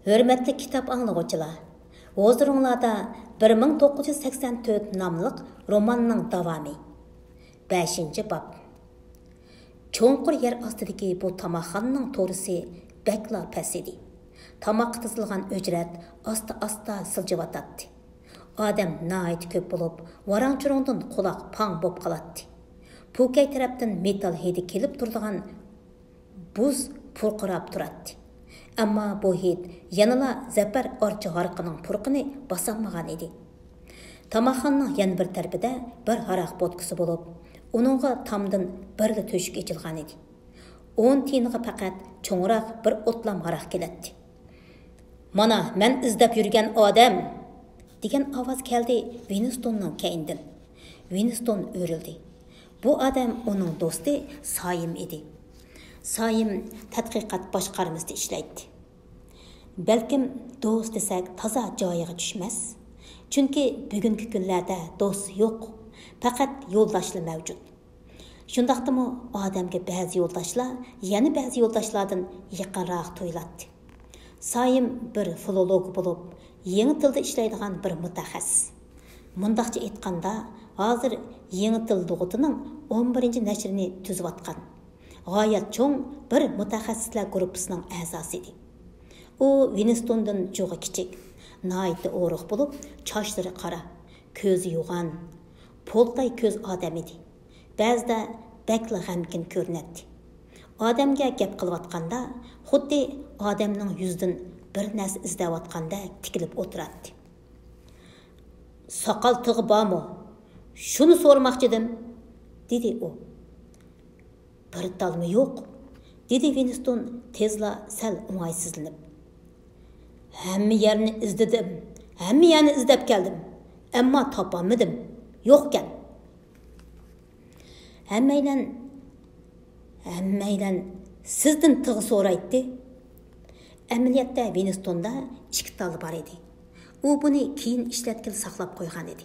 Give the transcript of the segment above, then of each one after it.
Hürmetli kitap anlıqçılar, hozurunlarda 1984 namlıq romanның davamı. 5. bab. Çoğunqur yer astidagi bu tamaqxananing to'risi bakla pes edi. Tamaqqa tizilgan ücret asta siljıvatadi. Odam nayt ko'p bo'lib, varang-churungdan quloq pang bo'lib qoladi. Pukay tarafdan metal hidi kelib turadigan buz purqirab turadi. Ammo bu hid yanıla zafar orcha harqining purqini bosolmagan edi. Tamaqxananing yan bir tarafida bir haraq botkisi bo'lib, uningga tamdan birli to'shik echilgan edi. 10 tiyinga faqat cho'ngroq bir o'tlam haraq keladi. "Mana men izlab yurgan odam" degan ovoz keldi Winstonning keynidan. Winston o'rildi. Bu odam uning do'sti Sayim edi. Sayim tadqiqot boshqarmasida ishlaydi. Balkim do'st desak toza joyiga tushmas. Chunki bugungi kunlarda do'st yo'q, faqat yo'ldoshlar mavjud. Shundaqdimi odamga ba'zi yo'ldoshlar, yana ba'zi yo'ldoshlardan yaqinroq tuyuladi. Sayim bir filolog bo'lib, yangi tilda ishlaydigan bir mutaxassis. Mundaqcha aytganda, hozir yangi til lug'atining 11-nashrini tuzayotgan. G'oyat cho'ng bir mutaxassislar guruhining a'zosi edi. U Winstondan cho'g'i kichik, nayt o'riq bo'lib, chochlari qora, ko'zi yo'g'on, poltay ko'z odam edi. Ba'zida bakli g'amkin ko'rinadi. Odamga gap qilayotganda, xuddi odamning yuzidan bir narsa izlayotganda tikilib o'tiradi. "Soqol tig'i bormi? Shuni so'ramoqchidim", dedi u. "Bir talmi yo'q", dedi Winston tezla sal o'ng'aysizlanib. "Hamma yerni izladim, hamma yerni izlab keldim, ammo topolmadim. Yo'qkan." Hammaydan sizdan tig'i so'raydi. Amaliyotda Winstonda ikki tal bor edi. U buni keyin ishlatgil saqlab qo'ygan edi.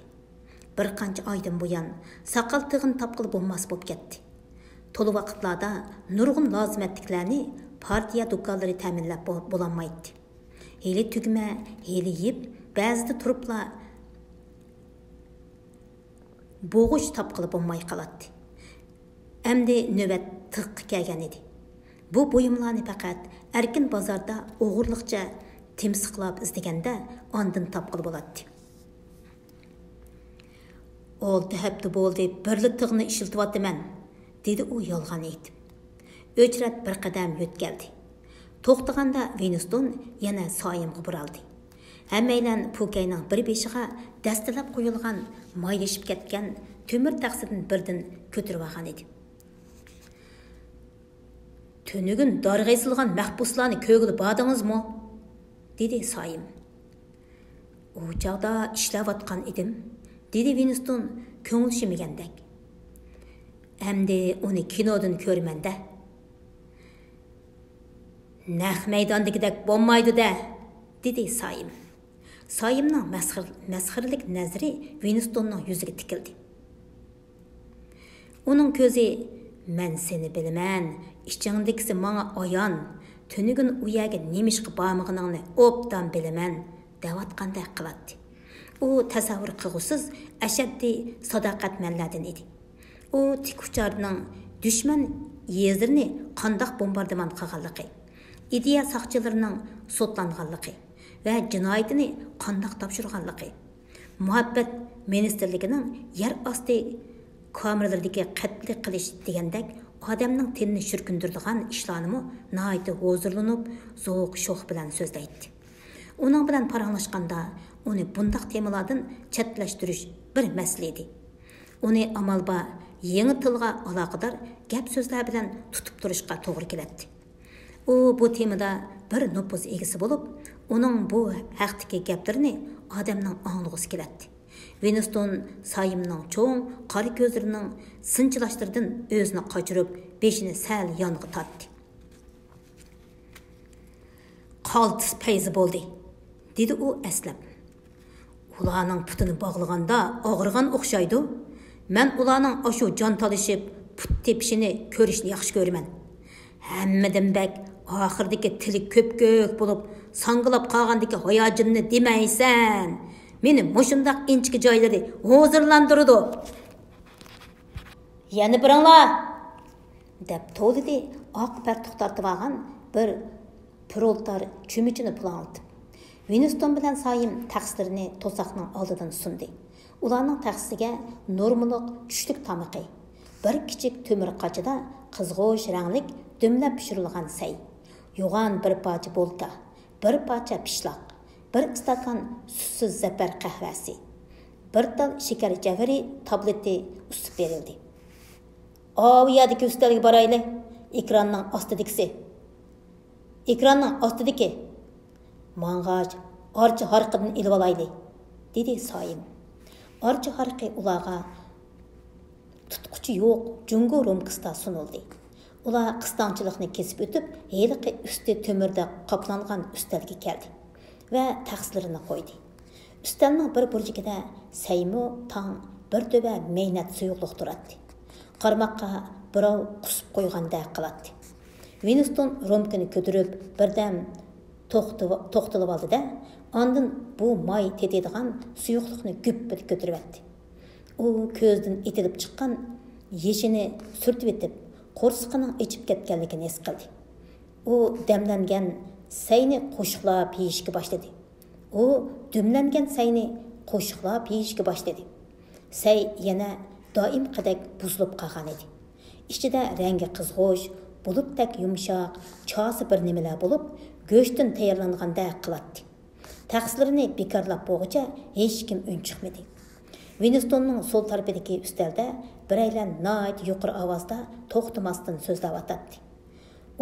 Bir qancha oydan buyon soqol tig'ini topqil bo'lmas bo'lib ketdi. To'li vaqtlarda nurg'un lozimatliklarni partiya do'konlari ta'minlab bo'lolmaydi. Heli tugma, heli yeb, ba'zida turibla bo'g'ish topqilib bo'lmay qoladi. Endi navbat tig'ga kelgan edi. Bu buyumlarni faqat erkin bozorda o'g'irliqcha timsiqlab izlaganda ondan topqil bo'ladi. "Olti hafta bo'ldi, birli tig'ni ishlatyapman", dedi u yolg'on aytib. O'chrat bir qadam yo'tkaldi. To'xtaganda Winston yana Soyimga buraldi. Hammaylan Pukayning bir beshiga dastalab qo'yilgan, maylashib ketgan temir taqsidan birdan ko'tarib olgan edi. "Tönügün darg'aysilgan mahbuslarni ko'gili bordingizmi?" dedi Soyim. "U chog'da ishlayotgan edim", dedi Winston ko'ngilshimagandek. "Endi uni kinodan ko'rmanda." "Naq maydondagidek bo'lmaydi-da", dedi Soyim. Soyimning masxirlik nazari Winstonning yuziga tikildi. Uning ko'zi "Men seni bilaman, ichingdagisi menga ayon, tönügün u yerga nemishqa bormag'iningni obdan bilaman", deyotgandek qiladi. U tasavvur qilg'usiz ashaddiy sadoqatmanlardan edi. U tikucharning dushman yezirini qandoq bombardimon qilganligi, ideya saqchilarining sotlanganligi va jinoyatini qandoq topshirganligi, muhabbat ministerligining yer osti kameralaridagi qatl qilish degandek odamning tenini shurkundiradigan ishlarni nihoyat hozirlanib, zo'q sho'x bilan so'zlaydi. Uning bilan paranglashganda uni bundaq temalardan chetlashtirish bir masala edi. Uni amalba yangi tilga aloqador gap so'zlar bilan tutib turishga to'g'ri keladi. U bu temada bir nupuz egisi bo'lib, uning bu haqdagi gaplarini odamning anglag'isi keladi. Winston Sayimning cho'ng qora ko'zlarining sinchilashlardan o'zini qochirib, beshini sal yonga tortdi. "Qaltis payzi bo'ldi", dedi u aslab. "Ularning putini bog'laganda og'rigan o'xshaydi. Men ularning oshu jon talishib put tepishini ko'rishni yaxshi ko'raman. Hammadan bak oxirdagi tili ko'p-ko'k bo'lib, sangilab qolgandagi hayojonini demaysan. Meni mushundaq inchki joylari hozirlantirdi. Yana biringlar deb to'lidi oq partuq tortib olgan bir proltar cho'michini pulanlatib. Winston bilan Sayim taxsirini to'saqning oldidan sundi. Ularning taxsiga normaliq tushlik tamoqi. Bir kichik temir qachida qizg'o'sh ranglik dumlab pishirilgan say. Yo'g'on bir parcha bolka, bir parcha pishloq, bir stakan sutsiz zafar qahvasi, bir tal shakar javhari tableti ustib berildi. "O yerdagi ustalga borayli. Ekranning ostidagisi. Ekranning ostidagi mang'aj archa harqidan ilib olayli", dedi Sayim. Archa harqi ularga tutquchi yo'q jungo romkasida sunildi. Ular qistanchilikni kesib o'tib, heliqi usti to'mirda qoplangan ustalga keldi va taxsilarini qo'ydi. Ustalning bir burchagida Saymo tang bir to'ba mehnat suyuqliq turadi. Qarmoqqa birov qusib qo'ygandek qiladi. Winston romkani ko'tarib birdan to'xtalib oldi-da, ondan bu may tetadigan suyuqlikni güppet ko'tarib etdi. U ko'zdan etilib chiqqan yeshini surtib etib, qo'rsiqining ichib ketganligini his qildi. U damlangan sayni qo'shiqlab yeyishga boshladi. U dumlangan sayni qo'shiqlab yeyishga boshladi. Say yana doim qadek buzilib qolgan edi. Ichida rangi qizg'o'sh, bulutdek yumshoq, chosi bir nimalar bo'lib, go'shtdan tayyorlanganda qiladi. Taxsilarini bekorlab bo'g'icha hech kim un chiqmadi. Winstonning sol tarafidagi ustalda biraylan nayt yuqori ovozda to'xtamasdan so'zlab o'tadi.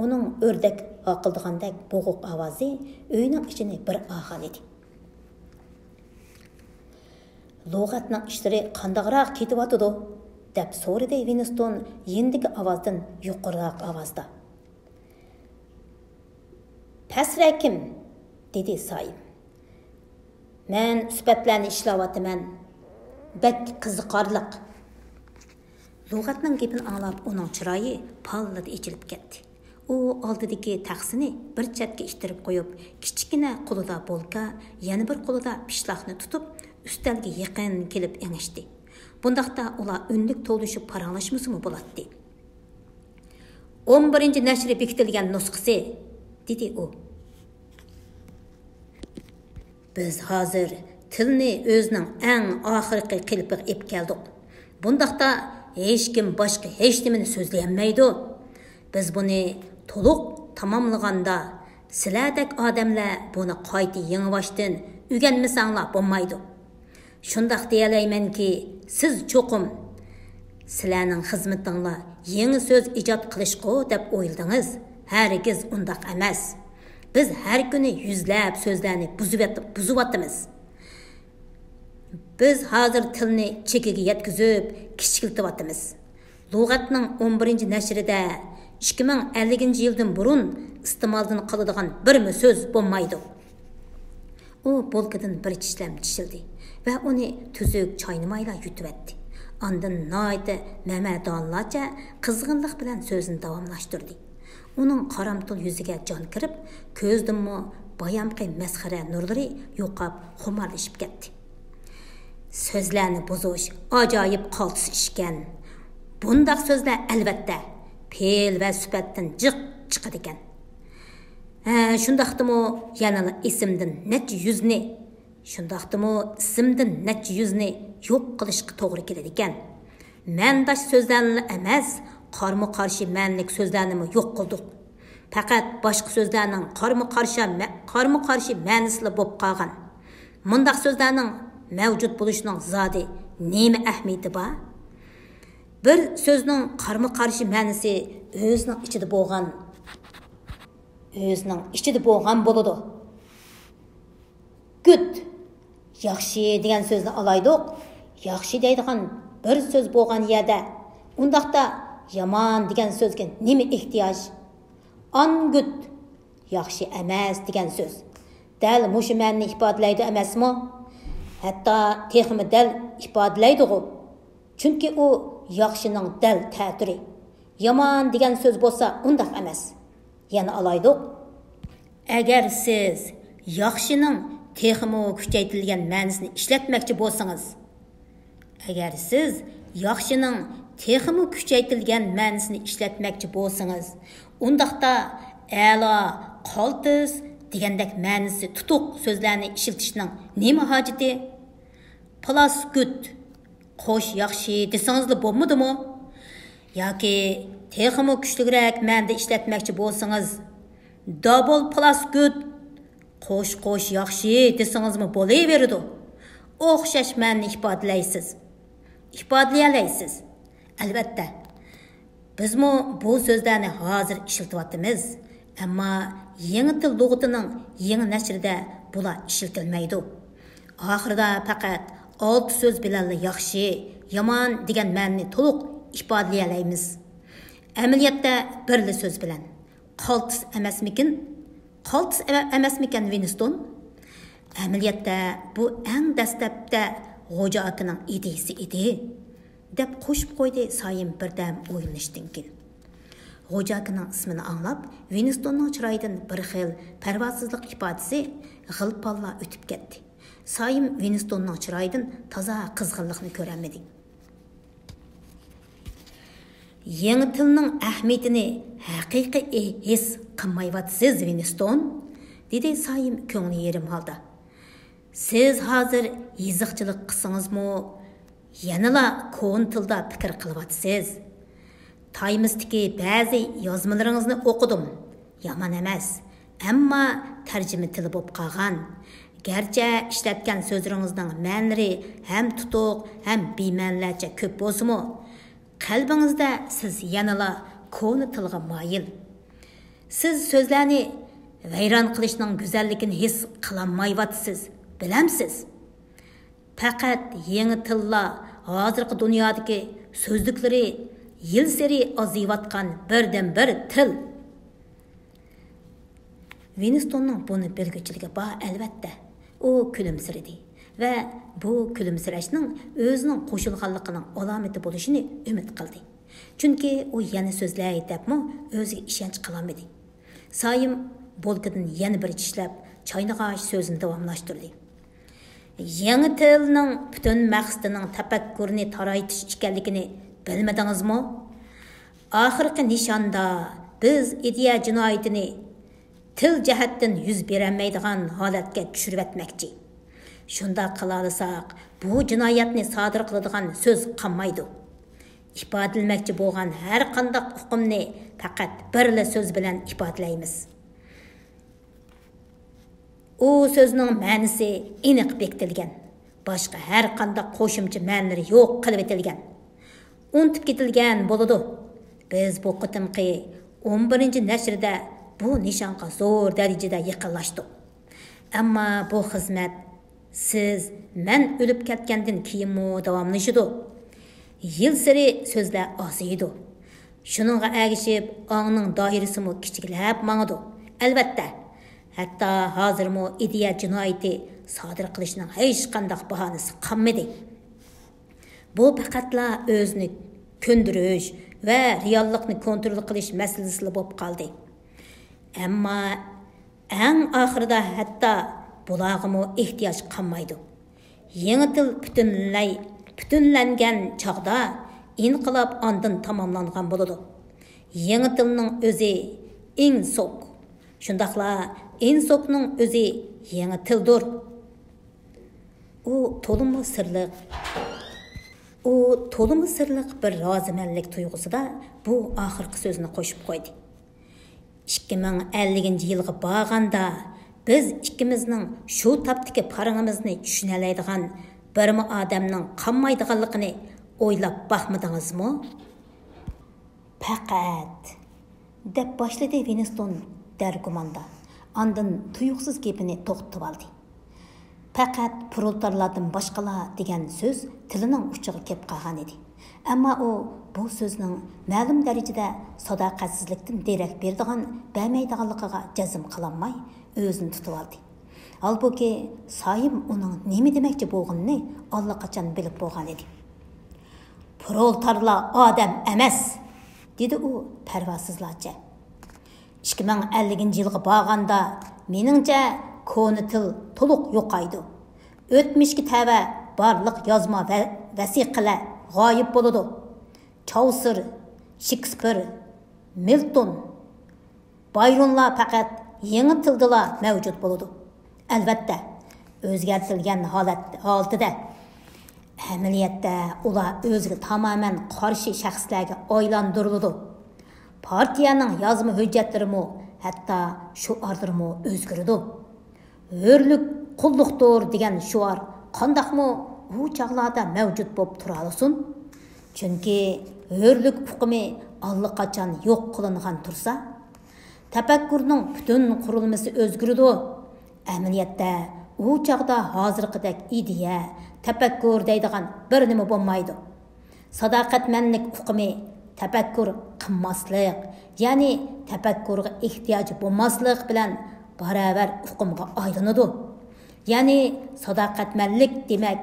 Uning o'rdak oqildigandek bo'g'iq ovozi uyning ichini bir og'an edi. "Lug'atning ishlari qandaqroq ketyotidi?" deb so'radi Winston yendigi ovozdan yuqoriroq ovozda. "Pasrakim", dedi Sayim. "Men sifatlarni ishlayapman. Bak qiziqarliq." Lug'atning gapini anglab uning chiroyi pallada ichilib ketdi. U oldidagi taxsini bir chetga ishtirib qo'yib, kichkina qo'lida bolka, yana bir qo'lida pishloqni tutib, ustalga yaqin kelib engishdi. Bundaqda ular unlik to'lishib paranglashmasimi bo'ladi. 11-nashri bekitilgan nusxasi, dedi u. "Biz hozir tilni o'zining eng oxirgi qilpiga ep keldik. Bundaqda hech kim boshqa hech nimani so'zlayolmaydi. Biz buni to'liq tamomlaganda sizlardek odamlar buni qayta yangiboshdan o'rganmasanglar bo'lmaydi. Shundaq deyalaymanki, siz cho'qim sizlarning xizmatinglar yangi so'z ijod qilishqo deb o'yladingiz. Hargiz undaq emas. Biz har kuni yuzlab so'zlarni buzyapmiz. Biz hozir tilni chekiga yetkazib, kichikiltiryapmiz. Lug'atning 11-nashrida 2050-yildan burun iste'moldan qoladigan bir so'z bo'lmaydi. U bolkadan bir tishlam tishildi va uni tuzuk choynamayla yutib etdi. Ondan noyda mamadonlarcha qizg'inlik bilan so'zini davomlashtirdi. Uning qaramtul yuziga jon kirib, ko'zdinmi bayamqi masxara nurlari yo'qab xumarlashib ketdi. So'zlarni buzish ajoyib qaltis ishkan. Bundaq so'zlar albatta fe'l va sifatdan jiq chiqadi ekan. Shundaqdimi yana ismdan necha yuzni, yo'q qilishga to'g'ri keladi ekan. Mandash so'zlarni emas, qarma-qarshi ma'nilik so'zlarni yo'q qildik. Faqat boshqa so'zlarning qarma-qarshi ma'nisi bo'lib qolgan. Mundaq so'zlarning mavjud bo'lishining zodi nima ahamiyati bor? Bir so'zning qarma-qarshi ma'nisi o'zining ichida bo'lgan bo'ladi. Good, yaxshi degan so'zni olaydik. Yaxshi deydigan bir so'z bo'lgan yerda, undaqda yomon degan so'zga nima ehtiyoj? Ungood, yaxshi emas degan so'z. Dal mushu ma'noni ifodalaydi emasmi? Hatto texmi dal ifodalaydi-ku. Chunki u yaxshining dal ta'tiri. Yomon degan so'z bo'lsa undaq emas. yana alaydık. Agar siz yaxshining texmo kuchaytirilgan ma'nosini ishlatmoqchi bo'lsangiz, agar siz yaxshining texmo kuchaytirilgan ma'nosini ishlatmoqchi bo'lsangiz, undaqda a'lo, qaltis degandek ma'nosi tutuq so'zlarni ishlatishning nima hojati? Plaskut, qo'sh yaxshi desangizlar bo'lmadimi? Yoki texmo kuchliroq ma'noda ishlatmoqchi bo'lsangiz, double plaskut, qo'sh yaxshi desangizmi bo'laveradi. O'xshash ma'noni ifodalaysiz. Albatta, bizmi bu so'zlarni hozir ishlatyapmiz, ammo yangi til lug'atining yangi nashrida bular ishlatilmaydi. Oxirida faqat 6 so'z bilan yaxshi, yomon degan ma'noni to'liq ifodalaymiz. Amaliyotda birli so'z bilan qaltis emasmikan Winston? Amaliyotda bu eng dastlabda Xo'ja akaning ideyasi edi, deb qo'shib qo'ydi Sayim birdam o'ylanishdan keyin. Xo'ja akaning ismini anglab, Winstonning chiroyidan bir xil parvosizlik ifodasi g'ilpalla o'tib ketdi. Sayim Winstonning chiroyidan toza qizg'inlikni ko'rmadi. Yangi tilning ahamiyatini haqiqiy his qilmayapsiz, Winston, dedi Sayim ko'ngli yerim holda. Siz hozir yiziqchilik qilsangizmi, yanala ko'n tilda fikr qilyapsiz. Times'dagi ba'zi yozmalaringizni o'qidim. Yomon emas, ammo tarjima tili bo'lib qolgan. Gerçi ishlatgan so'zlaringizning ma'nolari ham tutuq, ham bema'nilarcha ko'p bo'lsa-mu, qalbingizda siz yanala ko'ni tilga moyil. Siz so'zlarni vayron qilishning go'zalligini his qilolmayapsiz, bilamsiz? Faqat yangi tillar hozirgi dunyodagi so'zliklari yil sari ozayotgan birdan-bir til. Winstonning buni bilguchiligi bor, albatta. O kulimsiradi va bu kulimsirashning o'zining qo'shilganligining alomati bo'lishini umid qildi. Chunki u yana so'zlay debmi o'ziga ishonch qilolmadi. Sayim bolkadan yana bir tishlab, chaynag'ash so'zini davomlashtirdi. Yangi tilning butun maqsadining tafakkurni taraytish ekanligini bilmadingizmi? Oxirgi nishonda biz ideya jinoyatini til jihatdan yuz berolmaydigan holatga tushirib etmoqchi. Shunda qilalasak, bu jinoyatni sodir qiladigan so'z qolmaydi. Ifodalanmoqchi bo'lgan har qanday hukmni faqat birla so'z bilan ifodalaymiz. U so'zning ma'nosi aniq bekitilgan. Boshqa har qanday qo'shimcha ma'nolari yo'q qilib etilgan. Unutib ketilgan bo'ladi. Biz bu qitimqi 11-nashrda bu nishonga zo'r darajada yaqinlashdik. Ammo bu xizmat siz men o'lib ketgandan keyinmi davomlashadi. Yil sari so'zlar ozaydi. Shuningga ergishib, ongning doirasimi kichiklab mangadi. Albatta, hatto hozirmi ideya jinoyati sodir qilishning hech qanday bahonasi qolmadi. Bu faqatla o'zini ko'ndirish va reallikni kontrol qilish masalasi bo'lib qoldi. Ammo eng oxirida hatto bularga ehtiyoj qolmaydi. Yangi til butunlangan chog'da inqilob ondan tamomlangan bo'ladi. Yangi tilning o'zi insok. Shundaqla insokning o'zi yangi tildir. U to'limi sirliq bir rozimanlik tuyg'usida bu oxirgi so'zni qo'shib qo'ydi. 2050-yilga borganda biz ikkimizning shu tapdagi parangimizni tushunalaydigan bir odamning qolmaydiganligini o'ylab baxmadingizmi? Faqat deb boshladi Winston dargumanda. Ondan tuyuqsiz gapini to'xtatib oldi. Faqat proletarlardan boshqalar degan so'z tilining uchiga kelib qolgan edi. Ammo u bu so'zning ma'lum darajada sadoqatsizlikdan derak beradigan, bermaydiganligiga jazm qilolmay o'zini tutib oldi. Halbuki Sayim uning nima demoqchi bo'lganini allaqachon bilib bo'lgan edi. Proletarlar odam emas, dedi u parvosizlarcha. 2050 yılga bağanda meningce koni til toluq yo'qaydi. O'tmishga tava barliq yozma va vasiqalar g'oyib bo'ladi. Chaucer, Shakespeare, Milton, Byronlar faqat yangi tildala mavjud bo'ladi. Albatta, o'zgartirilgan holatida amaliyotda ular o'ziga tamoman qarshi shaxslarga aylantiriladi. Partiyaning yozma hujjatlarimi hatto shuarlarimi o'zgaradi. Hurlik qulluqdir degan shuar qandaqmi u chaqlarda mavjud bo'lib turadisin. Chunki hurlik hukmi allaqachon yo'q qilingan tursa, tafakkurning butun qurilmasi o'zgaradi. Amaliyotda u chaqda hozirgidek ideya, tafakkur deydigan bir nima bo'lmaydi. Sadoqatmanlik hukmi tafakkur qilmaslik, ya'ni tafakkurga ehtiyoj bo'lmaslik bilan baravar hukmga aylanadi. Ya'ni sadoqatmanlik demak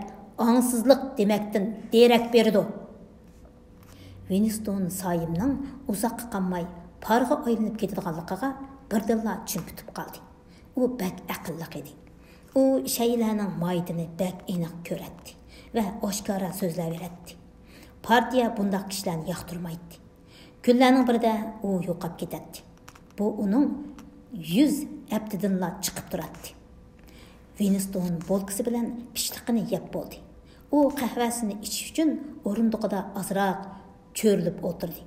angsizlik demakdan derak beradi. Winston Sayimning uzoqqa qolmay parga aylanib ketadiganligiga birdilla tushunib qoldi. U bak aqlli edi. U shaylarning moyitini bak aniq ko'radi va oshkora so'zlayveradi. Partiya bundaq kishilarni yoqtirmaydi. Kunlarning birida u yo'qolib ketadi. Bu uning 100 haftadanla chiqib turadi. Winston bolkisi bilan pishliqini yeb bo'ldi. U qahvasini ichish uchun o'rindiqida azroq cho'rilib o'tirdi.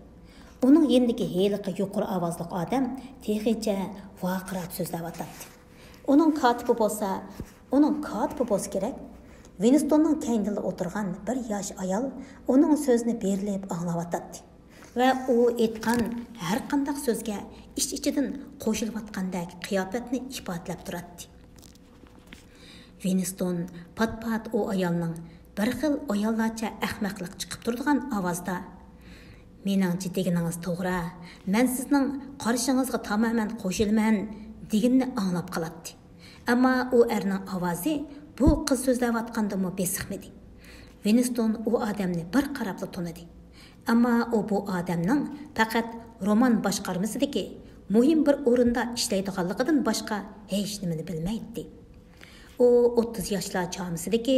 Uning yendagi heliqi yuqori ovozli odam texicha vaqirab so'zlayotdi. Uning katibi bo'lsa kerak. Winstonning keyinda o'tirgan bir yosh ayol uning so'zini berilib anglayotdi va u aytgan har qanday so'zga ichidan qo'shilayotgandek qiyofatni ifodalab turadi. Winston pat-pat o ayolning bir xil ayollarcha ahmoqlik chiqib turadigan ovozda "Meningcha deganingiz to'g'ri, men sizning qarshingizga tamoman qo'shilman" deganini anglab qoladi. Ammo u erning ovozi bu qiz so'zlayotgandimi besiqmidi. Winston u odamni bir qarabla tanidi. Ammo u bu odamning faqat roman boshqarmasidagi muhim bir o'rinda ishlaydiganligidan boshqa hech nimani bilmaydi. U 30 yoshlar chog'idagi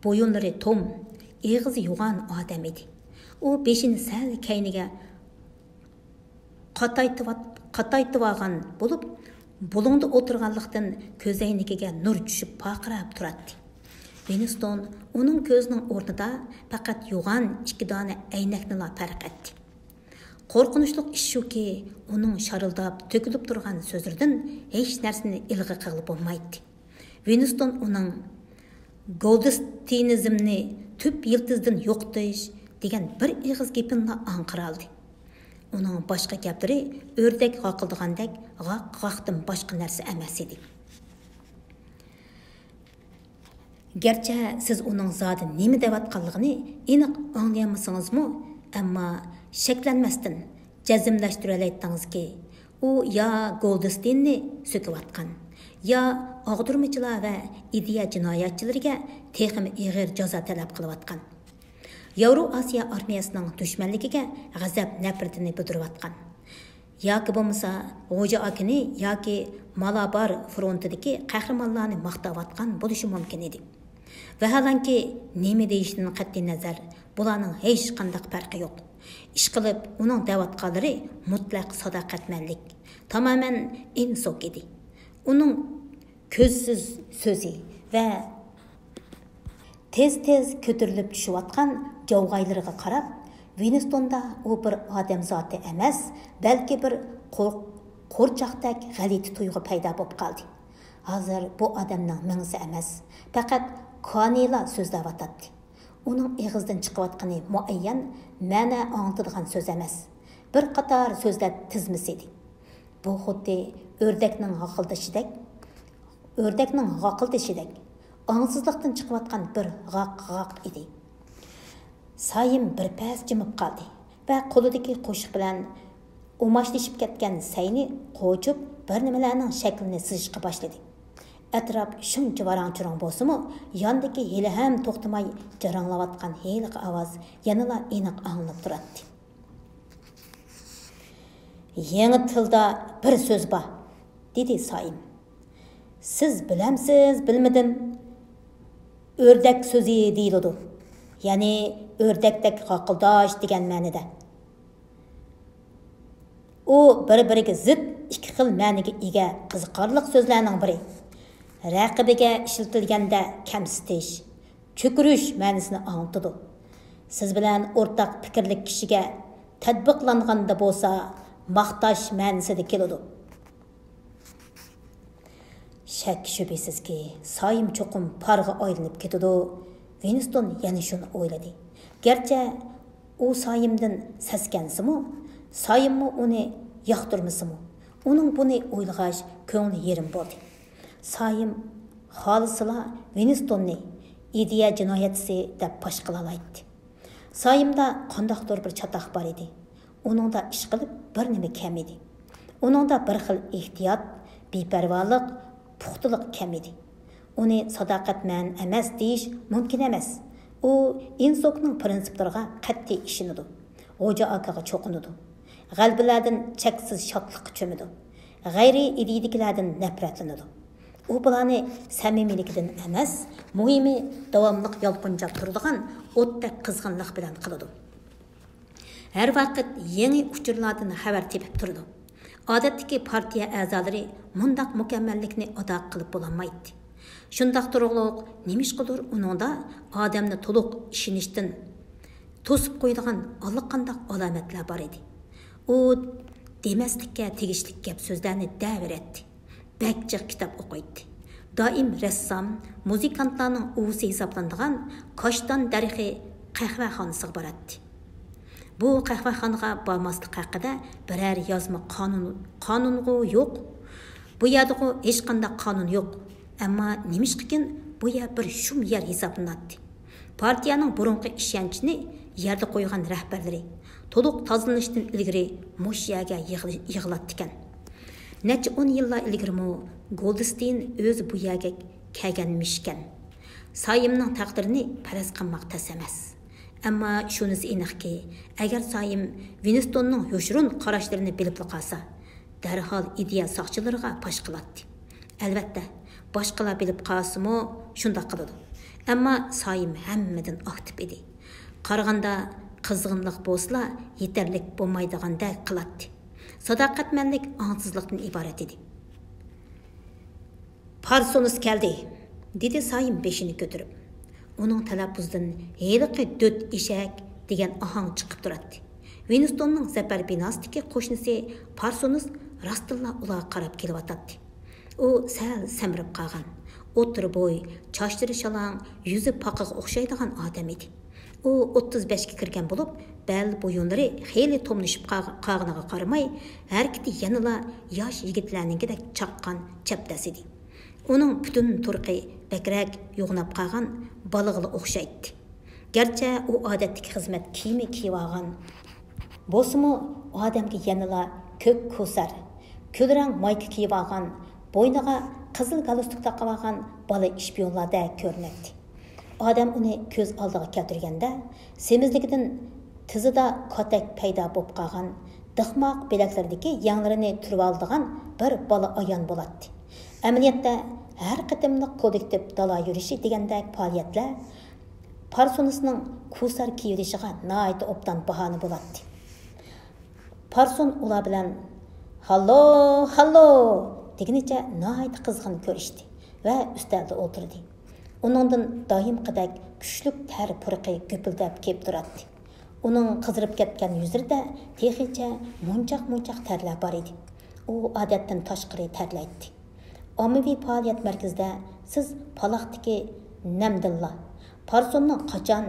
bo'yinlari tom, eg'izi yo'g'on odam edi. U beshini sal kayniga qataytib olgan bo'lib, bulungda o'tirganlikdan ko'zoynikiga nur tushib paqirab turadi. Winston uning ko'zining o'rnida faqat yo'g'on 2 dona aynakni farq etdi. Qo'rqinchli ish shuki, uning sharildab to'kilib turgan so'zlaridan hech narsani ilg'i qilib bo'lmaydi. Winston uning Goldsteinizmni tüp yıldızdan yo'qotish degan bir ig'iz gapini anqiraldi. Uning boshqa gaplari o'rdak qoqildigandek g'aq-g'aqdan boshqa narsa emas edi. Gerçi siz uning zodi nima deyotganligini aniq anglayolmasingizmi, ammo shaklanmasdan jazmlashtira olasizki, u ya Goldsteinni so'kayotgan, ya og'dirmichilar va ideya jinoyatchilariga texmi ig'ir jazo talab qilayotgan. Yevroasiya armiyasining dushmanligiga g'azab nafratini bildirayotgan. Yoki bo'lmasa G'o'ja akini yoki Malabar frontidagi qahramonlarni maqtayotgan bo'lishi mumkin edi. Vaholanki nima deyishidan qat'iy nazar, bularning hech qanday farqi yo'q. Ish qilib uning da'vatqalari mutlaq sadoqatmanlik, tamoman insoq edi. Uning ko'zsiz so'zi va tez-tez ko'tarilib tushayotgan javg'aylariga qarab, Winstonda u bir odam zoti emas, balki bir qo'rchoqdek g'alati tuyg'u paydo bo'lib qoldi. Hozir bu odamning mingsi emas, faqat konila so'zlayotdi. Uning og'zidan chiqayotgani muayyan ma'no anglatadigan so'z emas. Bir qator so'zlar tizmisi edi. Bu xuddi o'rdakning g'aqildashidek, angsizlikdan chiqayotgan bir g'aq edi. Sayim bir pas jimib qoldi va qo'lidagi qo'shiq bilan umashlashib ketgan sayni qo'chib bir nimalarning shaklini sizishga boshladi. Atrof shuncha varang-churang bo'lsa-mu, yondagi hali ham to'xtamay jaranglayotgan heliq ovoz yanada aniq anglanib turadi. Yeni tilda bir söz var, dedi Sayım. Siz bilemsiz, bilmedim. Ördek sözü deyildi. Yani ördekdek qaqıldaş degan ma'noda. U bir-biriga zid ikki xil ma'noga ega qiziqarli so'zlarning biri. Raqibiga ishlatilganda kamsitish, cho'kirish ma'nosini anglatadi. Siz bilan o'rtaq fikrli kishiga tadbiqlanganda bo'lsa, maqtash ma'nosida keladi. Shak shubhisizki, Sayım cho'qim parga aylanib ketadi. Winston yana shuni o'yladi. Gerçi u Sayımdan saskansimu, Sayımmı uni yoqtirmasimi, uning buni o'ylag'ach ko'ngli yerim bo'ldi. Sayım xolisila Winstonni ideya jinoyatchisi deb pash qilalaydi. Sayımda qandaqdir bir chataq bor edi. Uningda ish qilib bir nima kam edi. Uningda bir xil ehtiyot, beparvolik, puxtalik kam edi. Uni sadoqatman emas deyish mumkin emas. U insokning prinsiplariga qat'iy ishonadi. Hoca akaga cho'qinadi. G'albilardan cheksiz shodlikqa cho'midi. G'ayri ididikilardan nafratlanadi. U bularni samimiyligidan emas, muhimi davomliq yolqinjab turadigan o'tdek qizg'inlik bilan qiladi. Har vaqt yangi uchurlardan xabar tepib turadi. Odatdagi partiya a'zolari mundaq mukammallikni ado qilib bo'lolmaydi. Shundaq turug'liq nimishqidir uningda odamni to'liq ishonishdan to'sib qo'yadigan allaqanday alomatlar bor edi. U demaslikka tegishli gap so'zlarni daviratdi. Bakchiq kitob o'qiydi. Doim rassom, muzikantlarning uvusi hisoblanadigan Koshton darixi qahvaxonasiga boradi. Bu qahvaxonaga bormaslik haqida biror yozma qonungu yo'q. Bu yerda hech qanday qonun yo'q. Ammo nimishqikin bu yer bir shum yer hisoblanadi. Partiyaning burunqi ishonchini yerda qo'ygan rahbarlari to'liq tozalanishdan ilgari mush yerga yig'iladi ekan. Necha 10 yillar ilgari Goldstein o'zi bu yerga kelganmishkan. Sayımning taqdirini faraz qilmoq tas emas. Ammo shunisi aniqki, agar Sayım Winstonning yoshirun qarashlarini bilib qolsa, darhol ideya soqchilariga pash qiladi. Albatta, boshqalar bilib qolsa-mu, shunday qiladi. Ammo Sayım hammadan aktiv edi. Qaraganda qizg'inlik bo'lsa, yetarlik bo'lmaydiganda qiladi. Sadoqatmanlik angsizlikdan iborat edi. Parsonus keldi, dedi Sayım beshini ko'tarib. Uning talaffuzidan heliqi döt eshak degan ohang chiqib turadi. Winstonning zafar binosidagi qo'shnisi Parsonus rostilla ularga qarab kelyotdi. U sal samirib qolgan, o'tir bo'y, chochlari shalang, yuzi paqiga o'xshaydigan odam edi. U 35 ga kirgan bo'lib, bel bo'yinlari xeyli tomlashib qolganiga qaramay, harakati yanada yosh yigitlarningidek chaqqan chapdas edi. Uning butun turqi bakrak yo'g'nab qolgan balig'iga o'xshaydi. Garchi u odatdagi xizmat kiyimi kiyib olgan bo'lsa-mu, odamga yanada ko'k ko'sar, kulrang mayka kiyib olgan, bo'yniga qizil galstuk taqib olgan bola ishpiyonlarda ko'rinadi. Odam uni ko'z oldiga keltirganda, semizligidan tizida kotak paydo bo'lib qolgan, dixmoq bilaklardagi yanglarini turib oldigan bir bola ayon bo'ladi. Amaliyotda har qatimliq kollektiv dala yurishi degandek faoliyatlar Parsonusning ko'sar kiyilishiga nihoyat obdan bahona bo'ladi. Parson ular bilan hallo degunicha nihoyat qizg'in ko'rishdi va ustalda o'tirdi. Uningdan doimqidek kuchli ter purqi ko'pildab kelib turadi. Uning qizirib ketgan yuzida texicha munchaq terlar bor edi. U odatdan tashqari terlaydi. Ommaviy faoliyat markazida siz paloqdagi namdilla Parsonning qachon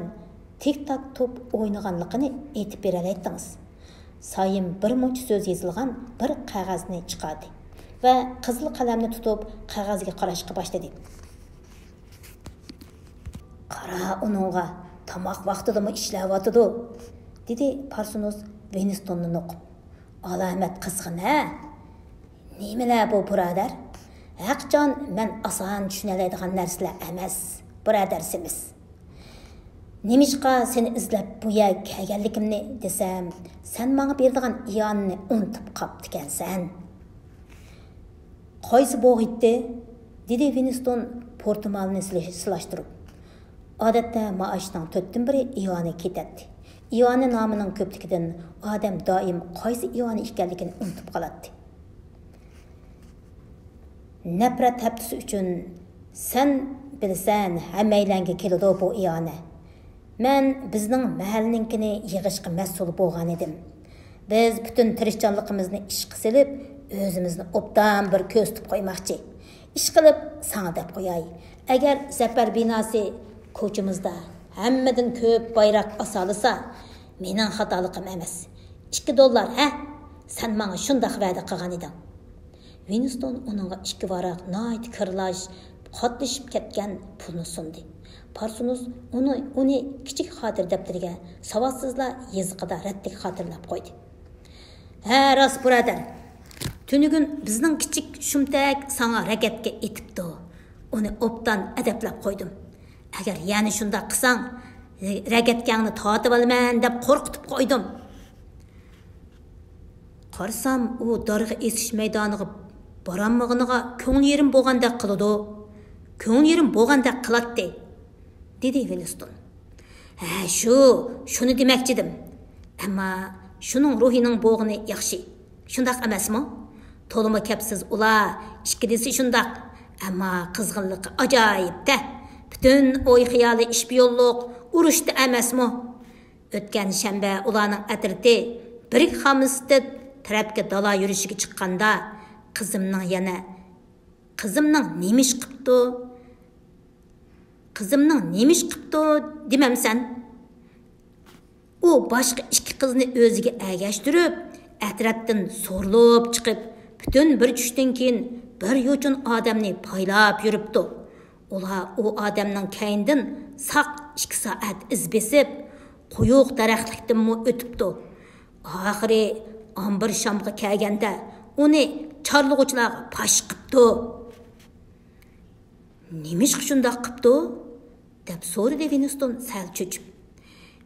tik-tak top o'ynaganligini aytib beralaytdingiz. Sayım bir muncha so'z yozilgan bir qog'ozni chiqardi va qizil qalamni tutib qog'ozga qarashga boshladi. Qara uningga tomoq vaqtidami ishlayotidi, dedi Parsonus Winstonni o'qib. Alomat qizg'in-a? Nimalar bu birodar? Haqjon men oson tushunadigan narsalar emas, birodarsimiz. Немишқа seni izlab bu yer kelganligimni desam, sen bana berdigan iyonni unutib qaptikansan. Qaysi bo'g'itdi? Dedi Winston portmalni silashtirib. Odatda maoshning 4dan biri iyonni ketadi. Iyonni nomining ko'pligidan odam doim qaysi iyonni ekanligini unutib qoladi. Nafrat haftasi uchun sen bilsan hammaylanga keladi bu iyonni. Men bizning mahallaninkini yig'ishga mas'ul bo'lgan edim. Biz butun tirishchanligimizni ishga silib, o'zimizni obdan bir ko'ztib qo'ymoqchi. Ish qilib sana deb qo'yay. Agar zafar binosi ko'chimizda hammadan ko'p bayroq asolisa, mening xatoliqim emas. $2, ha? Sen menga shunday va'da qilgan eding. Winston onunğa 2 varaq nayt kırlaş, qatlışıp ketgan pulni sundi. Parsonus onu kichik xotir dafteriga savadsizla yezqida rattik xotirlab qo'ydi. Ha, rost buradan. Tünügün bizning kichik shumtak sana rakatga etibdi. Uni obdan adablab qo'ydim. Agar yana shunda qilsang, rakatkangni tortib olaman deb qo'rqitib qo'ydim. Qarsam u darg'a esish maydoniga boranmag'iniga ko'ngil yerim bo'lgandek qiladi. Ko'ngil yerim bo'lgandek qiladi, dedi Winston. Ha, shuni demoqchidim. Ammo shuning ruhining bo'g'ini yaxshi. Shundaq emasmi? To'limi kapsiz ular, ikkisi shundaq. Ammo qizg'inligi ajoyib-da. Bütün o'y xiyoli ishbiyonlik urushda emasmi? O'tgan shanba ularning atriti bir xamisda tarafga dala yurishiga chiqqanda qizimning nemish qipti? Qizimning nemish qipti demamsan? U boshqa 2 qizni o'ziga agashtirib, atrofdan so'rlab chiqib, bütün bir tushdan keyin bir yo'chun odamni paylab yuribdi. Ular o odamning kaynidan saq 2 soat iz besib, quyuq daraxtlikdan o'tibdi. Oxiri 11 shamga kelganda uni chorlug'uchilar pash qipti. Nemish shunday qipti? deb so'radi Winston sal cho'chib.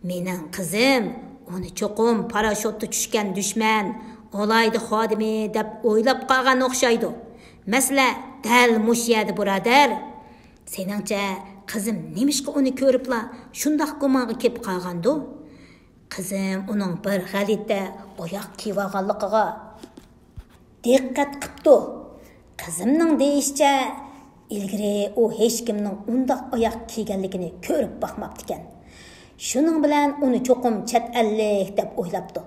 Mening qizim uni cho'qim parashutda tushgan dushman olaydi xodimi deb o'ylab qolgan o'xshaydi. Masala dal mush yerda birodar. Seningcha qizim nemishqa uni ko'ribla shundoq gumonga kelib qolgandi? Qizim uning bir g'alita oyoq kiyganligiga diqqat qilibdi. Qizimning deyishcha ilgari u hech kimning undoq oyoq kiyganligini ko'rib boqmabdi ekan. Shuning bilan uni cho'qim chet ellik deb o'ylabdi.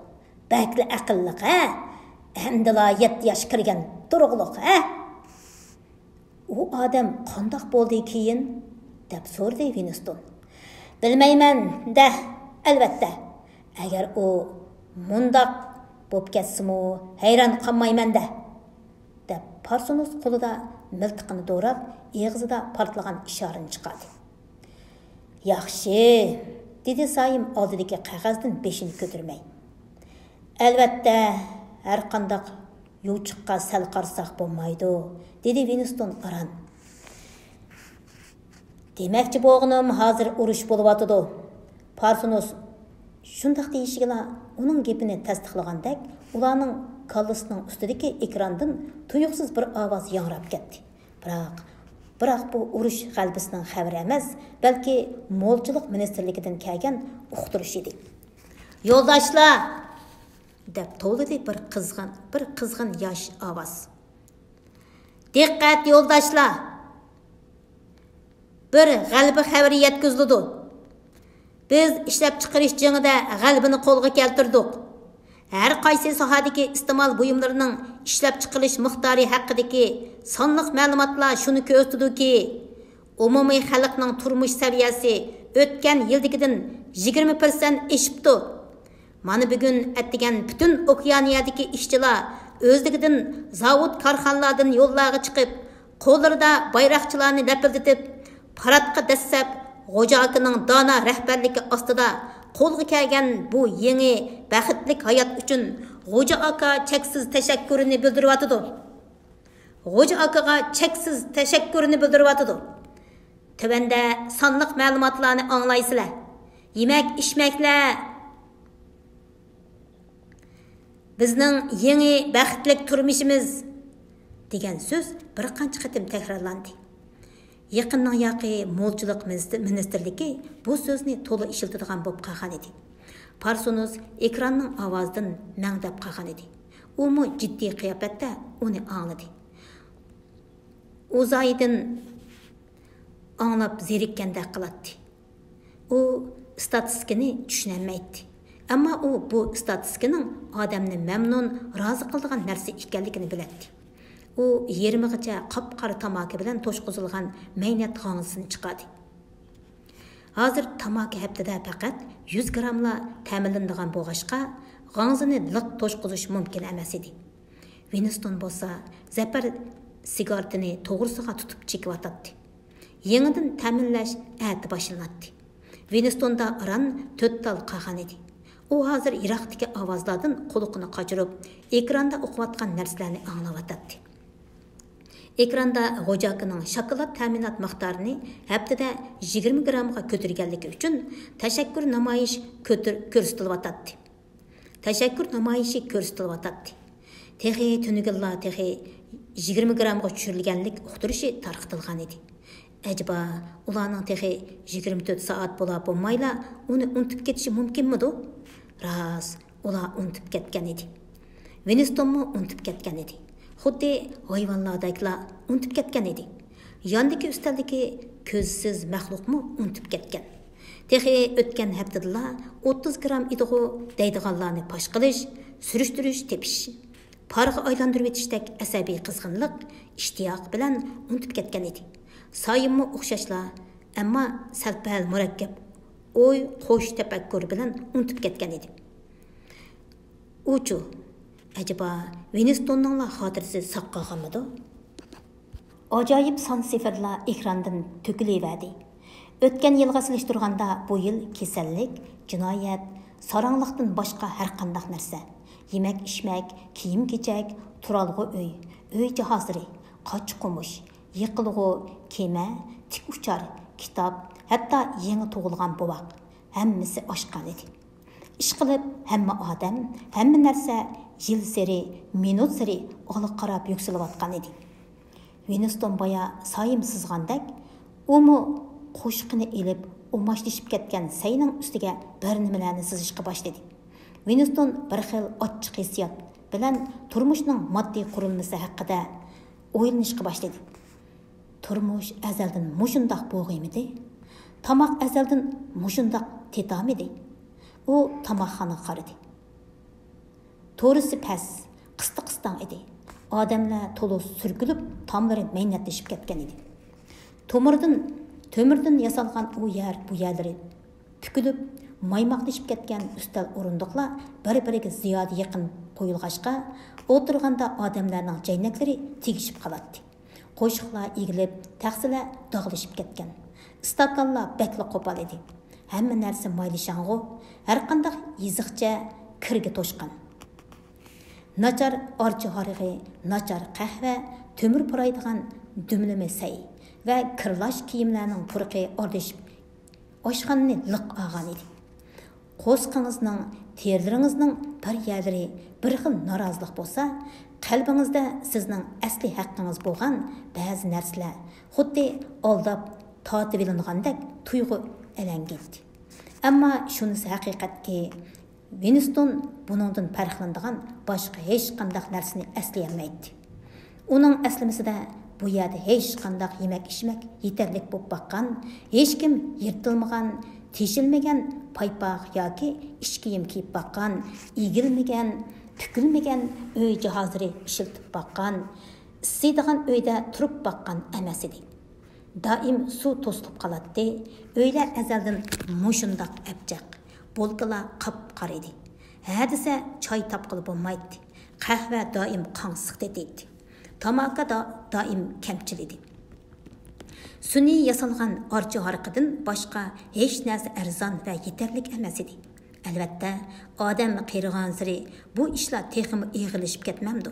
Bakli aqlli, ha? Hamdala 7 yosh kirgan turug'liq, ha? U odam qandoq bo'ldi keyin deb so'radi Winston. Bilmayman da, albatta. Agar u mundoq bo'lib ketsa-mu, hayron qolmayman da. deb Parsonus qo'lida miltiqini do'rab, og'zida portlagan ishorini chiqardi. Yaxshi, dedi Sayim oldidagi qog'ozdan beshini ko'tarmay. Albatta, har qanday yo'chiqqa sal qarsak bo'lmaydi, dedi Winston aran. Demakchi bo'g'inim hozir urush bo'lyotidi. Parsonus shundaq deyishigila uning gapini tasdiqlagandek, ularning kallasining ustidagi ekrandan tuyuqsiz bir ovoz yangrab ketdi. Biroq bu urush g'albisining xabari emas, balki mo'lchilik ministerligidan kelgan uqtirish edi. Yo'ldoshlar, deb to'ldi bir qizg'in yosh ovoz. Diqqat yo'ldoshlar. Bir g'alaba xabari yetkazildi. Biz ishlab chiqarish jangida g'alabani qo'lga keltirdik. Har qaysi sohadagi iste'mol buyumlarining ishlab chiqarish miqdori haqidagi sonliq ma'lumotlar shuni ko'rsatadiki, umumiy xalqning turmush saviyasi o'tgan yildagidan 20% oshibdi. Mana bugun atdigan butun okeaniyadagi ishchilar o'zligidan zavod korxonalardan yo'llarga chiqib, qo'llarida bayroqchilarni lapildatib, paradga dastlab Xo'jaakaning dona rahbarligi ostida qo'lga kelgan bu yangi baxtlik hayot uchun Xo'jaaka cheksiz tashakkurini bildiryotdi. Xo'jaakaga cheksiz tashakkurini bildiryotdi. Tövəndə sonliq ma'lumotlarni anglaysizlar. Yemek içmekler bizning yeni baxtlik turmuşimiz degan so'z bir qancha qatim takrorlandi. Yaqinning yaqi mo'lchilik ministerligi bu so'zni to'la ishiltadigan bo'lib qolgan edi. Parsonus ekranning ovozidan mangdab qolgan edi. U mu jiddiy qiyofatda uni angladi. O'zaydan anglab zerikkandek qiladi. U statistikani tushunmaydi. Ammo u bu statistikaning odamni mamnun, rozi qiladigan narsa ekanligini biladi. U 20gacha qop-qora tamaki bilan to'shqizilgan maynat g'ongsini chiqadi. Hozir tamaki haftada faqat 100 gramla ta'minlanadigan bo'lg'ashqa g'ongzini liq to'shqizish mumkin emas edi. Winston bo'lsa zafar sigaretini to'g'risiga tutib chekiyotdi. Yangidan ta'minlash ati boshlanadi. Winstonda aran 4 tal qolgan edi. U hozir Iroqdagi ovozlardan quloqini qochirib, ekranda o'qiyotgan narsalarni anglayotdi. Ekranda Xo'jakining shokolad ta'minot miqdorini haftada 20 grammga ko'targanligi uchun tashakkur namoyish ko'rsatilyotdi. Tashakkur namoyishi ko'rsatilyotdi. Texi tunigilla texi 20 grammga tushirilganlik uqtirishi tarqitilgan edi. Acaba ularning texi 24 soat bo'la bo'lmayla uni unutib ketishi mumkinmidi? Ras, ular unutib ketgan edi. Winstonmi unutib ketgan edi. Xuddi hayvonlardaglar unutib ketgan edi. Yondagi ustaldagi ko'zsiz maxluqmi unutib ketgan. Texi o'tgan haftada 30 gram idigu deydiganlarni pash qilish, surishtirish, tepish, parga aylantirib etishdek asabiy qizg'inlik, ishtiyoq bilan unutib ketgan edi. Sayimmi o'xshashlar, ammo salpal murakkab o'y, qo'sh tafakkur bilan unutib ketgan edi. Uchu acaba Winstonning xotirasi saq qolganmidi? Ajoyib son sifatlar ekrandan to'kilaverdi. O'tgan yilga solishtirganda bu yil kasallik, jinoyat, sarangliqdan boshqa har qanday narsa, yemak-ichmak, kiyim-kechak, turalg'u uy jihozlari, qoch qumush, yiqilg'u kema, tik uchar, kitob, hatto yangi tug'ilgan bovoq hammasi oshgan edi. Ish qilib hamma odam, hamma narsa yil sari, minut sari olib qarab yuksalayotgan edi. Winston boya sayim sızgandek, umu qo'shiqni elib, umashlashib ketgan sayning ustiga bir nimalarni sızishga boshladi. Winston bir xil ochiq hissiyot bilan turmushning moddiy qurilmasi haqida o'ylanishga boshladi. Turmush azaldan mushundoq bo'lg'aymidi? Tamoq azaldan mushundoq tetamidi? U tamoqxonaga qaradi. To'risi pas, qistan edi. Odamlar to'lib surkilib, tomlari maynatlashib ketgan edi. To'mirdan yasalgan u yer bu yerlari pukilib, maymoqlashib ketgan ustal o'rindiqlar bir-biriga ziyoda yaqin qo'yilg'ashqa, o'tirganda odamlarning jaynaklari tegishib qoladi. Qo'shiqlar egilib, taqsilar dog'lashib ketgan. Istakanlar bakla qo'pol edi. Hamma narsa maylishang'u, har qanday yiziqcha kirga to'shqan. Nachar orchi harig'i, nachar qahva, to'mir puraydigan dumlama say va kirlash kiyimlarning purqi ordishib oshxonni liq olgan edi. Qo'sqingizning, terlaringizning bir yerlari bir xil norozilik bo'lsa, qalbingizda sizning asli haqqingiz bo'lgan ba'zi narsalar xuddi aldab tortib olingandek tuyg'u alangitdi. Ammo shunisi haqiqatki, Winston buningdan farqlanadigan boshqa hech qanday narsani aslayolmaydi. Uning aslimisida bu yerda hech qanday yemak-ichmak yetarlik bo'lib baqqan, hech kim yirtilmagan, teshilmagan paypoq yoki ish kiyim kiyib baqqan, egilmagan, tükülmagan uy jihozlari ishiltib baqqan, isiydigan uyda turib baqqan emas edi. Doim suv to'silib qoladi. Uylar azaldan mushundoq abjaq. Bolkalar qap-qora edi. Ha desa choy topqili bo'lmaydi. Qahva doim qansiq deydi. Tamoqqa doim kamchil edi. Sun'iy yasalgan orchi harqidan boshqa hech narsa arzon va yetarlik emas edi. Albatta, odam qiyrigan siri bu ishlar texmi ig'ilishib ketmamdi.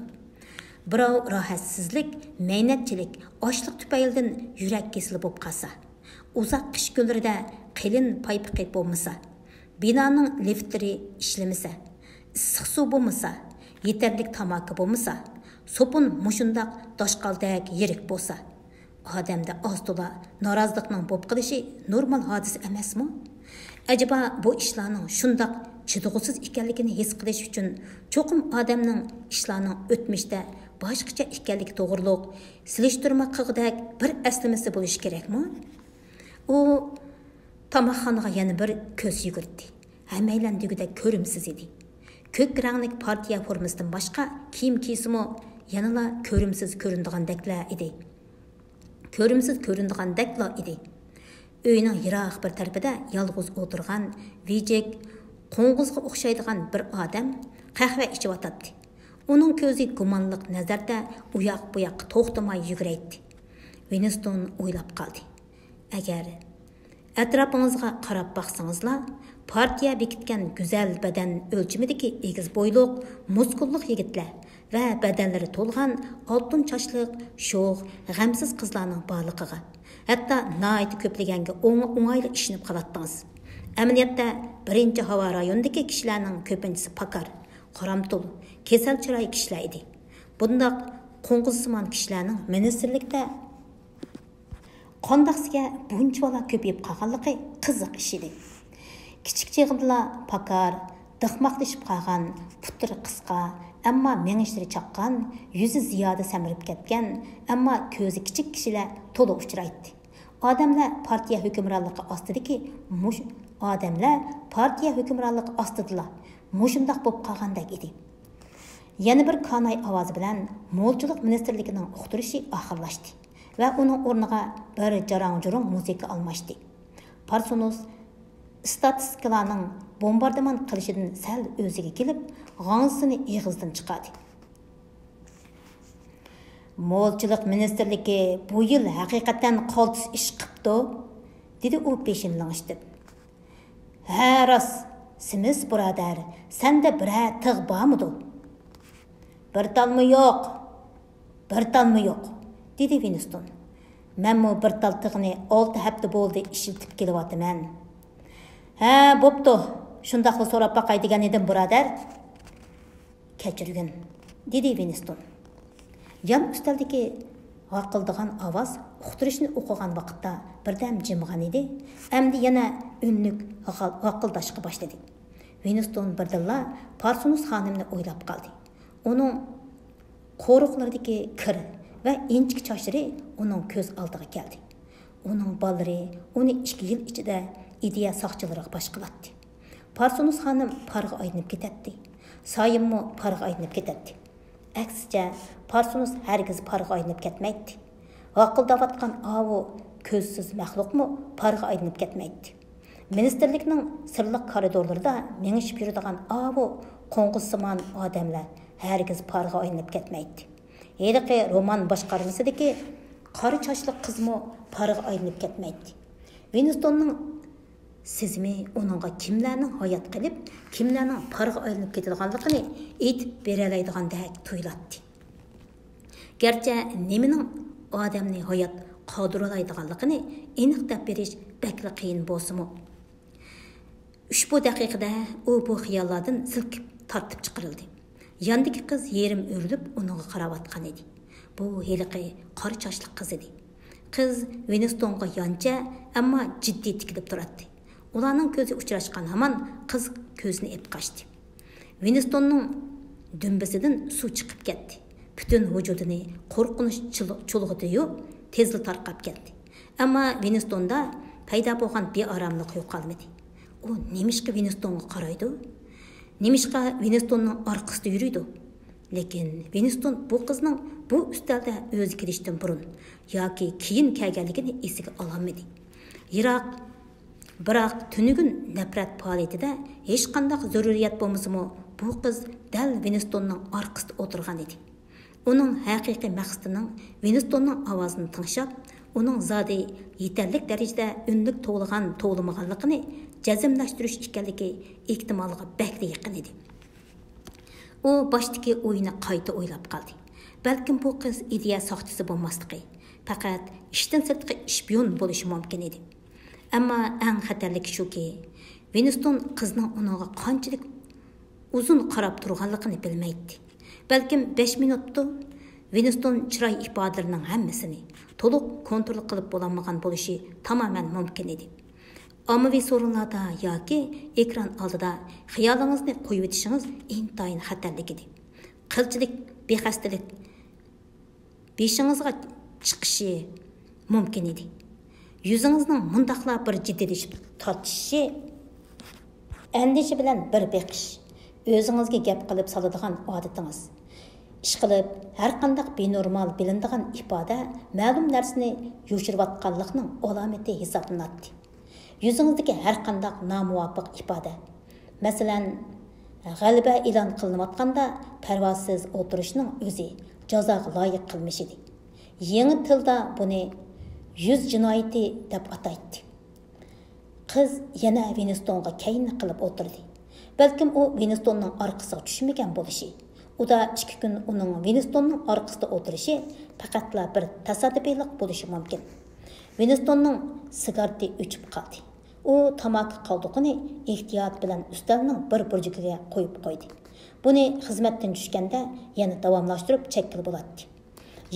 Birov rohatsizlik, maynatchilik, ochliq tufaylidan yurak kesilib bo'lib qolsa, uzoq qish kunlarida qilin paypiqi bo'lmasa, binoning liftleri ishlamasa, issiq suv bo'lmasa, yetarlik tamaki bo'lmasa, sopun mushundaq doshqaldak yirik bo'lsa, odamda oz-to'la norozilikning bo'lib qilishi normal hodisa emasmi? Acaba bu ishlarning shundaq chidg'usiz ekanligini his qilish uchun cho'qim odamning ishlarning o'tmishda boshqacha ekanligi to'g'riliq silishtirma qilg'dak bir aslimasi bo'lishi kerakmi? U tamoqxonaga yana bir ko'z yugurdi. Hammaylan degudek ko'rimsiz edi. Ko'k ranglik partiya formasidan boshqa kiyim kiysimi yanala ko'rimsiz ko'rindigandeklar edi. Ko'rimsiz ko'rindigandeklar edi. Uyning yiroq bir tarafida yolg'iz o'tirgan, vijik, qo'ng'izga o'xshaydigan bir odam qahva ichib o'tadi. Uning ko'zi gumonliq nazarda uyoq bu yoqqa to'xtamay yuguraydi. Winston o'ylab qoldi. Agar atrofingizga qarab baqsangizlar, partiya bekitgan go'zal badan o'lchimidagi egiz bo'yliq, muskulliq yigitlar va badanlari to'lgan oltin chochliq, sho'x, g'amsiz qizlarning borliqiga, hatto nihoyat ko'plaganga o'ng'ayli ishinib qoladingiz. Amaliyotda birinchi havo rayonidagi kishilarning ko'pinchisi pakar, qoramtul, kasal chiroy kishilar edi. Bundaq qo'ng'izsimon kishilarning ministerlikda qandaqsiga bunchalar ko'payib qolganligi qiziq ish edi. Kichik chig'imlar pakar, dixmoqlashib qolgan, putri qisqa, ammo mengishlari chaqqan, yuzi ziyoda samirib ketgan, ammo ko'zi kichik kishilar to'la uchraydi. Odamlar partiya hukmronligi ostidilar. Mushundaq bo'lib qolgandek edi. Yana bir kanay ovozi bilan mo'lchilik ministerligining uqtirishi oxirlashdi va uning o'rniga bir jarang-jurung musiqa almashdi. Parsonus statistikalarning bombardimon qilishidan sal o'ziga kelib, g'ansini ig'izdan chiqardi. Mo'lchilik ministerligi bu yil haqiqatan qoltis ish qilibdi, dedi u peshinlanishib. Ha, rost, simiz birodar, senda biror tig' bormidi? Bir talmi yo'q, dedi Winston. Menmi bir tal tig'ni 6 hafta bo'ldi ishiltib kelyapman. Ha, bo'pti. Shundaqla so'rab baqay degan edim, birodar. Kechirgin, dedi Winston. Yan ustaldagi g'aqildigan ovoz uqtirishni o'qigan vaqtda birdam jimg'an edi. Endi yana unlik g'aqildashga boshladi. Winston birdilla Parsonus xonimni o'ylab qoldi. Uning qo'riqlaridagi kir va inchik chochlari uning ko'z oldiga keldi. Uning bolalari uni 2 yil ichida ideya soqchilariga bosh qiladi. Parsonus xonim parga aylanib ketadi. Soyimmo parga aylanib ketadi. Aksicha Parsonus hargiz parga aylanib ketmaydi. Vaqildavatgan avu ko'zsiz maxluqmi parga aylanib ketmaydi. Ministerlikning sirliq koridorlarida mengishib yuradigan avu qo'ng'izsimon odamlar hargiz parga aylanib ketmaydi. Heliqi roman boshqarmasidagi qora chochli qizmi parga aylanib ketmaydi. Winstonning sizmi uningga kimlarning hayot qilib, kimlarning parga aylanib ketadiganligini aytib beralaydigandek tuyuladi. Gerçi nimaning odamni hayot qoldiroladiganligini aniq deb berish bakli qiyin bo'lsa-mu. Ushbu daqiqada u bu xiyollardan silkib tortib chiqarildi. Yandagi qiz yerim o'rilib uningga qarab atgan edi. Bu heliqi qora chochli qiz edi. Qiz Winstonga yancha, ammo jiddiy tikilib turadi. Ularning ko'zi uchrashgan hamon qiz ko'zini ep qochdi. Winstonning dumbasidan suv chiqib ketdi. Butun vujudini qo'rqinish chulg'idi-yu, tezli tarqab ketdi. Ammo Winstonda paydo bo'lgan beoromlik yo'qolmadi. U nimishqa Winstonga qaraydi? Nimishqa Winstonning orqasida yuriydi? Lekin Winston bu qizning bu ustalda o'zi kelishdan burun yoki keyin kelganligini esiga ololmadi. Biroq tunugun nafrat faoliyatida hech qanday zaruriyat bo'lmasa-mu, bu qiz dal Winstonning orqasida o'tirgan edi. Uning haqiqiy maqsadining Winstonning ovozini tinglab, uning zodi yetarlik darajada unlik to'g'lamaganligini jazmlashtirish ekanligi ehtimoliga bakli yaqin edi. U boshdagi o'yini qayta o'ylab qoldi. Balkim bu qiz ideya soqchisi bo'lmasligi, faqat ishdan sirtqi ishpiyon bo'lishi mumkin edi. Ammo eng xatarligi shuki, Winston qizning uninga qanchalik uzun qarab turganligini bilmaydi. Balkim 5 minutda Winston chiroy ifodalarining hammasini to'liq kontrol qilib bo'lmagan bo'lishi tamamen mumkin edi. Ommaviy sorunlarda yoki ekran oldida xiyolingizni qo'yib o'tishingiz intayin xatarlik edi. Qilchilik, bexastalik beshingizga chiqishi mumkin edi. Yuzingizning mundaqla bir jiddilashib tortishi, andisha bilan bir beqish, o'zingizga gap qilib soladigan odatingiz. İş qilib, har qandaq benormal bilindigan ifoda ma'lum narsani yoshirayotganlikning alamati hisoblanadi. Yuzingizdagi har qandaq nomuvofiq ifoda, masalan, g'alaba e'lon qilinayotganda parvosiz o'tirishning o'zi jazoga loyiq qilmish edi. Yangi tilda buni yuz jinoyati deb ataydi. Qiz yana Winstonga kayin qilib o'tirdi. Balkim u Winstonning orqasiga tushmagan bo'lishi. U da 2 kun uning Winstonning orqasida o'tirishi faqatla bir tasodifiylik bo'lishi mumkin. Winstonning sigareti o'chib qoldi. U tamaki qoldiqini ehtiyot bilan ustalning bir burjugiga qo'yib qo'ydi. Buni xizmatdan tushganda yana davomlashtirib chekkil bo'ladi.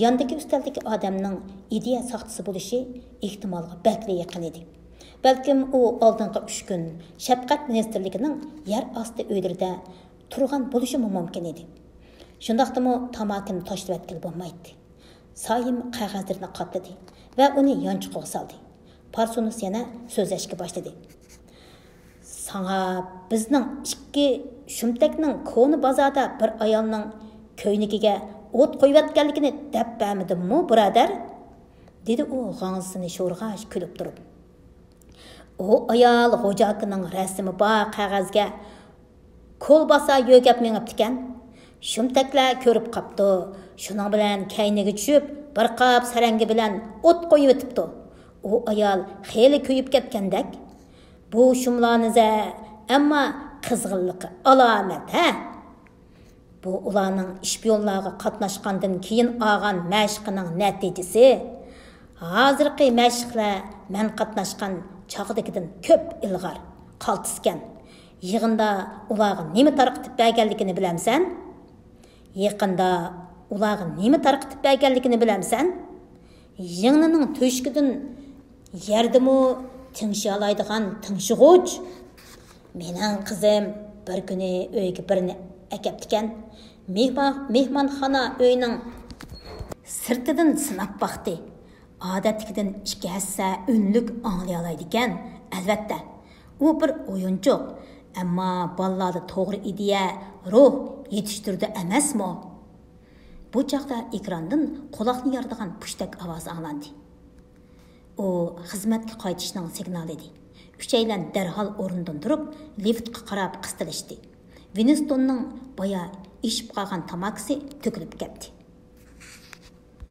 Yandagi ustaldagi odamning ideya soxtisi bo'lishi ehtimolga bakli yaqin edi. Balkim u oldingi 3 kun shafqat ministrligining yer osti uylarida turgan bo'lishi mumkin edi. Shundaqdimi tamakini tashlab atkil bo'lmaydi. Sayim qog'ozlarni qatladi va uni yonchiqqa soldi. Parsonus yana so'zlashga boshladi. Sana bizning 2 shumtakning koni bozorda bir ayolning ko'ynikiga o't qo'yayotganligini deb bermidimmi, birodar? Dedi u g'ansini sho'rg'ash kulib turib. O ayol xo'jakining rasmi bor qog'ozga qo'l basa yo'gab mengibdi ekan. Shumtaklar ko'rib qapti. Shuning bilan kayniga tushib, bir qop sarangi bilan o't qo'yib o'tibdi. O ayol xeyli kuyib ketgandek. Bu shumlarniza, ammo qizg'inligi alomat, ha? Bu ularning ishpiyonlarga qatnashgandan keyin olgan mashqining natijasi. Hozirgi mashqlar men qatnashgan chog'dagidan ko'p ilg'or, qaltiskan. Yig'inda ularga nima tarqitib berganligini bilamsan? Yaqinda ularga nima tarqitib berganligini bilamsan? Yig'inining to'shkidan yerdimi tingshi olaydigan tingshig'uch. Mening qizim bir kuni uyga birini akaptikan. Mehmonxona uyining sirtidan sinab baxti. Odatdagidan 2 hassa unlik anglay oladi ekan. Albatta, u bir o'yinchoq, ammo bolalarda to'g'ri ideya, ruh yetishtirdi emasmi? Bu chaqda ekrandan quloqni yoradigan pushtak ovoz anglandi. U xizmatga qaytishning signali edi. Uchaylan darhol o'rnidan turib, liftga qarab qistilishdi. Winstonning boya ishib qolgan tamakisi to'kilib ketdi.